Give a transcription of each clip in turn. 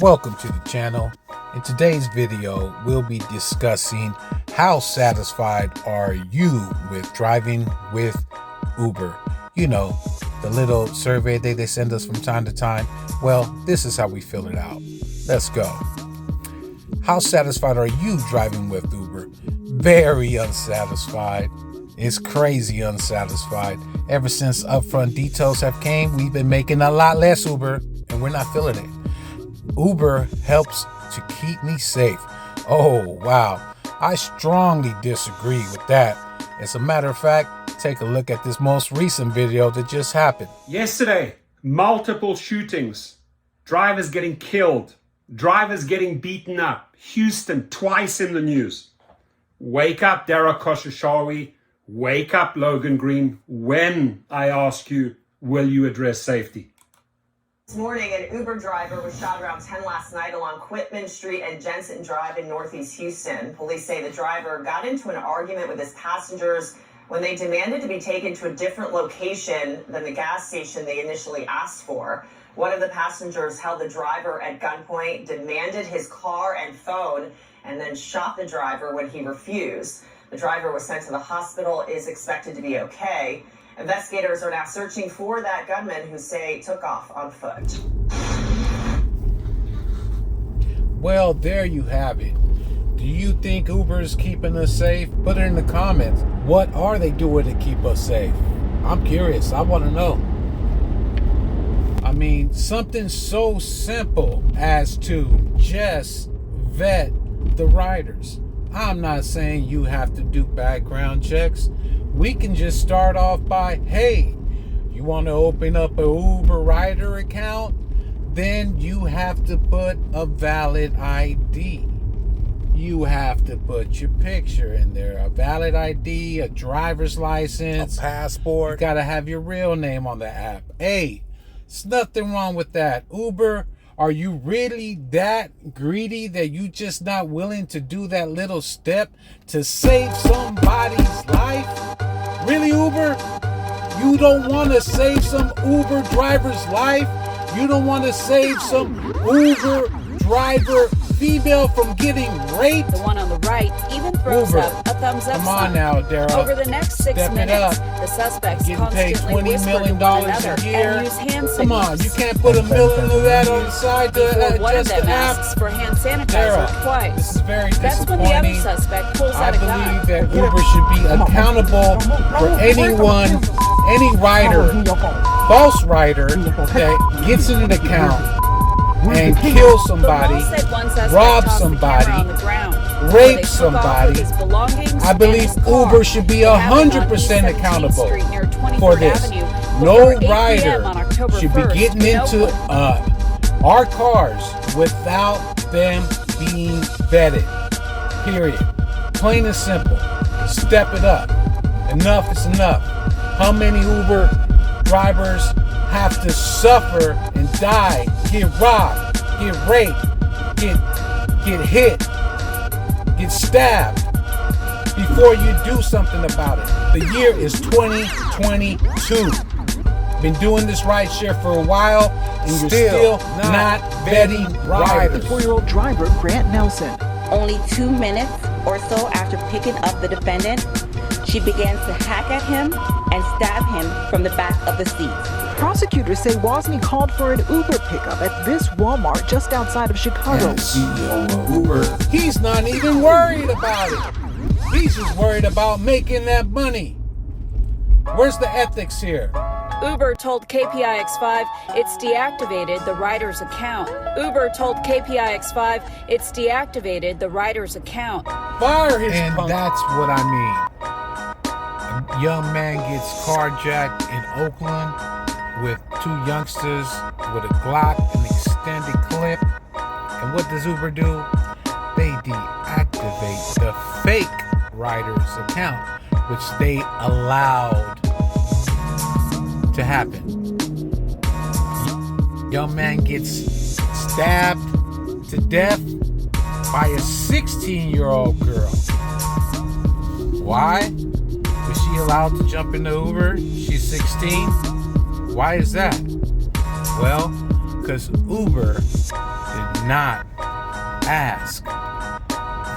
Welcome to the channel. In today's video, we'll be discussing how satisfied are you with driving with Uber. You know, the little survey they send us from time to time. Well, this is how we fill it out. Let's go. How satisfied are you driving with Uber? Very unsatisfied. It's crazy unsatisfied. Ever since upfront details have came, we've been making a lot less Uber and we're not feeling it. Uber helps to keep me safe. Oh, wow. I strongly disagree with that. As a matter of fact, take a look at this most recent video that just happened. Yesterday, multiple shootings. Drivers getting killed. Drivers getting beaten up. Houston, twice in the news. Wake up, Dara Khosrowshahi. Wake up, Logan Green. When, I ask you, will you address safety? This morning, an Uber driver was shot around 10 last night along Quitman Street and Jensen Drive in Northeast Houston. Police say the driver got into an argument with his passengers when they demanded to be taken to a different location than the gas station they initially asked for. One of the passengers held the driver at gunpoint, demanded his car and phone, and then shot the driver when he refused. The driver was sent to the hospital, is expected to be okay. Investigators are now searching for that gunman who say took off on foot. Well, there you have it. Do you think Uber is keeping us safe? Put it in the comments. What are they doing to keep us safe? I'm curious. I want to know. I mean, something so simple as to just vet the riders. I'm not saying you have to do background checks. We can just start off by, hey, you want to open up a Uber rider account? Then you have to put a valid ID. You have to put your picture in there, a valid ID, a driver's license, a passport. You got to have your real name on the app. Hey, there's nothing wrong with that. Uber, are you really that greedy that you just not willing to do that little step to save somebody's life? Really, Uber? You don't want to save some Uber driver's life? You don't want to save some Uber driver female from getting raped? The one on the right even throws Uber, up a thumbs up come on sign. now, Dara. Over the next 6 Step it minutes, up. the suspects Getting paid constantly $20 whisper million to one another a year. and use hand signals. Come on, you can't put $1 million of that on the side to Before one of just them the app. asks for hand sanitizer Dara, twice. this is very That's when disappointing. the other suspect pulls I out a gun. believe that Uber should be accountable for anyone, any rider, false rider that gets in an account and kills somebody, The law said one suspect rob tossed the somebody, camera on the ground. Before rape they took off somebody. with his belongings I and believe his car. Uber should be It happened on 100% East 17th accountable Street near 23rd for this. Avenue No before 8 rider p.m. on October should be 1st getting in into Oakland. our cars without them being vetted. Period. Plain and simple. Step it up. Enough is enough. How many Uber drivers have to suffer and die, get robbed, get raped, get hit, get stabbed before you do something about it? The year is 2022. Been doing this rideshare for a while, and you're still not vetting riders. 54-year-old driver Grant Nelson. Only 2 minutes or so after picking up the defendant, she began to hack at him and stab him from the back of the seat. Prosecutors say Wozni called for an Uber pickup at this Walmart just outside of Chicago. And the CEO of Uber, he's not even worried about it. He's just worried about making that money. Where's the ethics here? Uber told KPIX5 it's deactivated the rider's account. Uber told KPIX5 it's deactivated the rider's account. Fire his punk. That's what I mean. A young man gets carjacked in Oakland with two youngsters with a Glock, an extended clip. And what does Uber do? They deactivate the fake rider's account, which they allowed to happen. Young man gets stabbed to death by a 16-year-old girl. Why? Because she she allowed to jump into Uber? She's 16. Why is that? Well, because Uber did not ask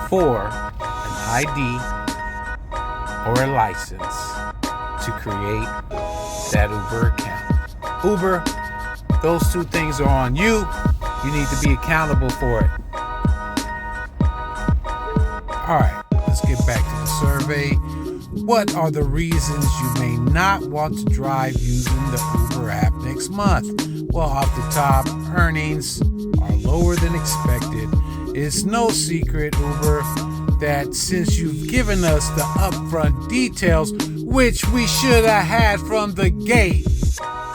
for an ID or a license to create that Uber account. Uber, those two things are on you. You need to be accountable for it. All right, let's get back to the survey. What are the reasons you may not want to drive using the Uber app next month? Well, off the top, earnings are lower than expected. It's no secret, Uber, that since you've given us the upfront details, which we should have had from the gate,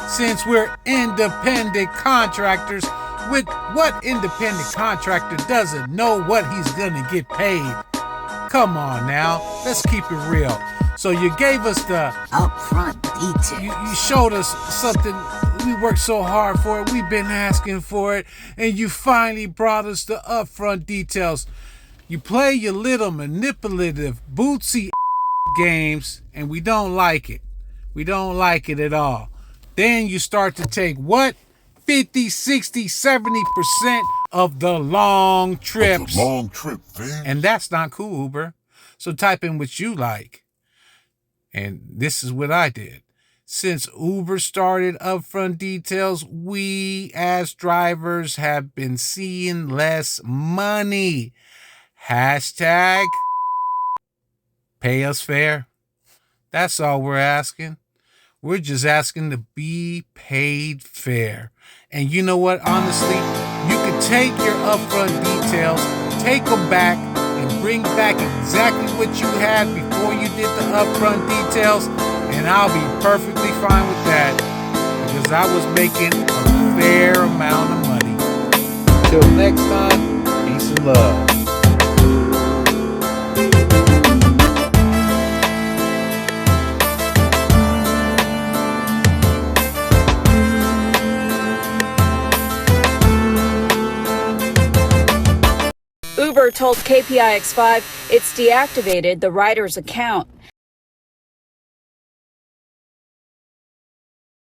since we're independent contractors, with what independent contractor doesn't know what he's gonna get paid? Come on now, let's keep it real. So you gave us the upfront details. You showed us something. We worked so hard for it. We've been asking for it. And you finally brought us the upfront details. You play your little manipulative, bootsy games, and we don't like it. We don't like it at all. Then you start to take what? 50, 60, 70% of the long trips. And that's not cool, Uber. So type in what you like. And this is what I did. Since Uber started upfront details, we as drivers have been seeing less money. Hashtag pay us fair. That's all we're asking. We're just asking to be paid fair. And you know what? Honestly, you can take your upfront details, take them back, and bring back exactly what you had before you did the upfront details, and I'll be perfectly fine with that because I was making a fair amount of money. Till next time, peace and love. Uber told KPIX5 it's deactivated the rider's account.